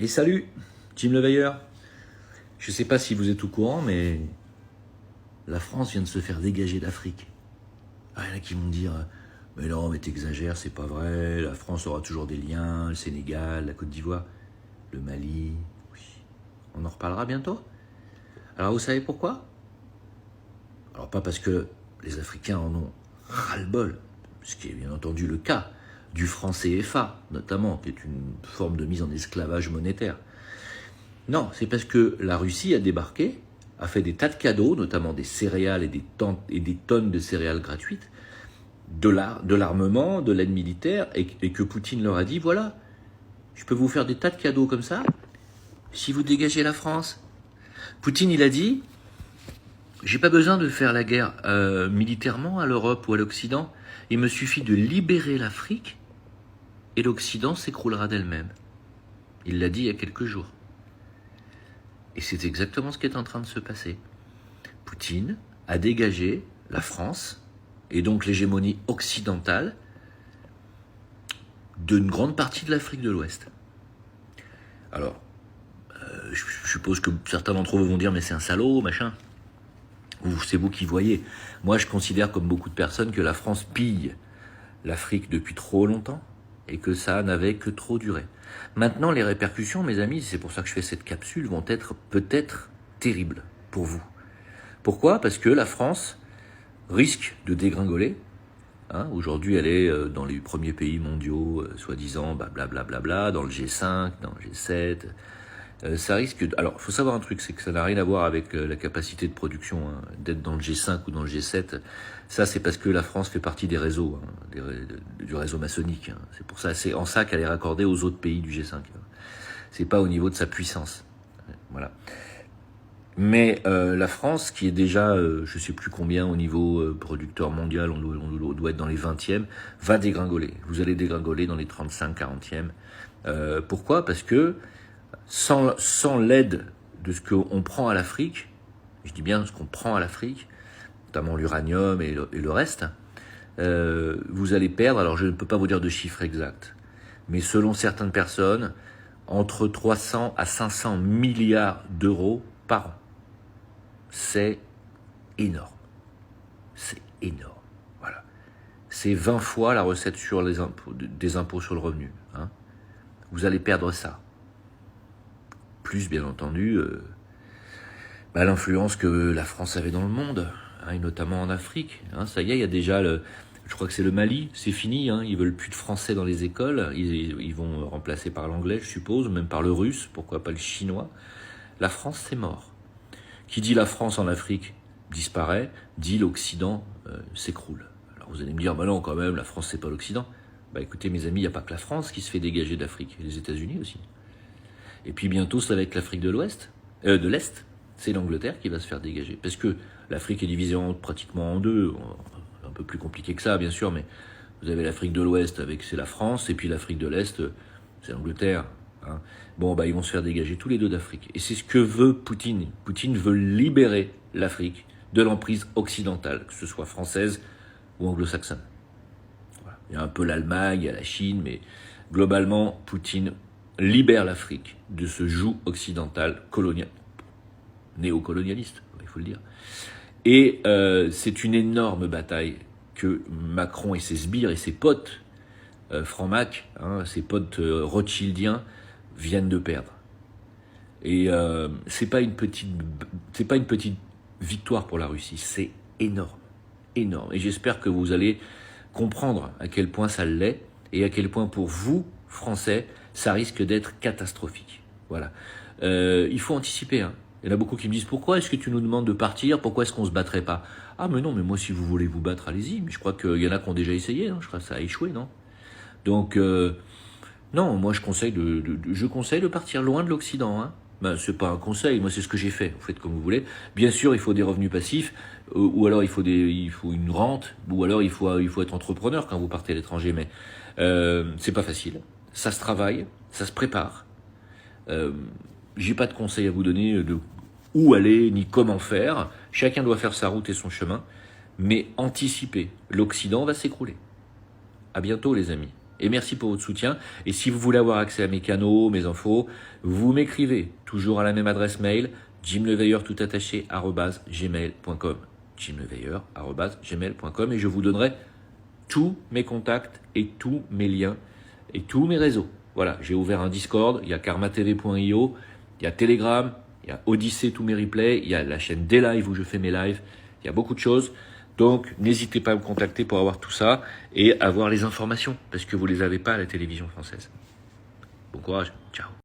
Et salut, Jim Leveilleur. Je ne sais pas si vous êtes au courant, mais la France vient de se faire dégager d'Afrique. Ah, il y en a qui vont me dire, mais non, mais t'exagères, c'est pas vrai, la France aura toujours des liens, le Sénégal, la Côte d'Ivoire, le Mali, oui. On en reparlera bientôt. Alors vous savez pourquoi? Alors pas parce que les Africains en ont ras-le-bol, ce qui est bien entendu le cas du franc CFA, notamment, qui est une forme de mise en esclavage monétaire. Non, c'est parce que la Russie a débarqué, a fait des tas de cadeaux, notamment des céréales et des tonnes de céréales gratuites, de l'armement, de l'aide militaire, et que Poutine leur a dit, voilà, je peux vous faire des tas de cadeaux comme ça, si vous dégagez la France. Poutine, il a dit, j'ai pas besoin de faire la guerre militairement à l'Europe ou à l'Occident, il me suffit de libérer l'Afrique, et l'Occident s'écroulera d'elle-même. Il l'a dit il y a quelques jours. Et c'est exactement ce qui est en train de se passer. Poutine a dégagé la France, et donc l'hégémonie occidentale, d'une grande partie de l'Afrique de l'Ouest. Alors, je suppose que certains d'entre vous vont dire, mais c'est un salaud, machin. C'est vous qui voyez. Moi, je considère, comme beaucoup de personnes, que la France pille l'Afrique depuis trop longtemps, et que ça n'avait que trop duré. Maintenant, les répercussions, mes amis, c'est pour ça que je fais cette capsule, vont être peut-être terribles pour vous. Pourquoi? Parce que la France risque de dégringoler. Aujourd'hui, elle est dans les premiers pays mondiaux, soi-disant, blablabla, dans le G5, dans le G7. Ça risque alors, il faut savoir un truc, c'est que ça n'a rien à voir avec la capacité de production, d'être dans le G5 ou dans le G7. Ça, c'est parce que la France fait partie des réseaux, du réseau maçonnique. C'est pour ça, c'est en ça qu'elle est raccordée aux autres pays du G5. C'est pas au niveau de sa puissance. Voilà. Mais la France, qui est déjà, je sais plus combien au niveau producteur mondial, on doit être dans les 20e, va dégringoler. Vous allez dégringoler dans les 35, 40e. Pourquoi? Parce que sans l'aide de ce qu'on prend à l'Afrique, je dis bien ce qu'on prend à l'Afrique, notamment l'uranium et le reste, vous allez perdre, alors je ne peux pas vous dire de chiffres exacts, mais selon certaines personnes, entre 300 à 500 milliards d'euros par an. C'est énorme. C'est énorme. Voilà. C'est 20 fois la recette sur des impôts sur le revenu. Vous allez perdre ça. Plus, bien entendu, l'influence que la France avait dans le monde, et notamment en Afrique. Ça y est, il y a déjà, je crois que c'est le Mali, c'est fini, ils veulent plus de français dans les écoles, ils vont remplacer par l'anglais, je suppose, même par le russe, pourquoi pas le chinois. La France, c'est mort. Qui dit la France en Afrique disparaît, dit l'Occident s'écroule. Alors vous allez me dire, non, quand même, la France, c'est pas l'Occident. Écoutez, mes amis, il n'y a pas que la France qui se fait dégager d'Afrique, les États-Unis aussi. Et puis bientôt, ça va être l'Afrique de l'Ouest, de l'Est, c'est l'Angleterre qui va se faire dégager. Parce que l'Afrique est divisée pratiquement en deux, un peu plus compliqué que ça, bien sûr, mais vous avez l'Afrique de l'Ouest, c'est la France, et puis l'Afrique de l'Est, c'est l'Angleterre. Ils vont se faire dégager tous les deux d'Afrique. Et c'est ce que veut Poutine. Poutine veut libérer l'Afrique de l'emprise occidentale, que ce soit française ou anglo-saxonne. Voilà. Il y a un peu l'Allemagne, il y a la Chine, mais globalement, Poutine libère l'Afrique de ce joug occidental colonial, néocolonialiste, il faut le dire. Et c'est une énorme bataille que Macron et ses sbires et ses potes francs-mac, ses potes rothschildiens viennent de perdre. Et c'est pas une petite victoire pour la Russie, c'est énorme, énorme. Et j'espère que vous allez comprendre à quel point ça l'est et à quel point pour vous, Français, ça risque d'être catastrophique. Voilà. Il faut anticiper. Il y en a beaucoup qui me disent, pourquoi est-ce que tu nous demandes de partir? Pourquoi est-ce qu'on se battrait pas? Ah mais non, mais moi si vous voulez vous battre, allez-y. Mais je crois qu'il y en a qui ont déjà essayé, je crois que ça a échoué, non? Donc, non, moi je conseille de partir loin de l'Occident. C'est pas un conseil, moi c'est ce que j'ai fait, vous faites comme vous voulez. Bien sûr, il faut des revenus passifs, ou alors il faut une rente, ou alors il faut être entrepreneur quand vous partez à l'étranger, mais c'est pas facile. Ça se travaille, ça se prépare. J'ai pas de conseils à vous donner de où aller, ni comment faire. Chacun doit faire sa route et son chemin, mais anticipez, l'Occident va s'écrouler. À bientôt les amis. Et merci pour votre soutien. Et si vous voulez avoir accès à mes canaux, mes infos, vous m'écrivez toujours à la même adresse mail, jimleveilleur tout attaché @gmail.com, jimleveilleur@gmail.com, et je vous donnerai tous mes contacts et tous mes liens et tous mes réseaux. Voilà, j'ai ouvert un Discord, il y a karmatv.io, il y a Telegram, il y a Odyssée, tous mes replays, il y a la chaîne des lives où je fais mes lives, il y a beaucoup de choses. Donc, n'hésitez pas à me contacter pour avoir tout ça et avoir les informations, parce que vous ne les avez pas à la télévision française. Bon courage, ciao.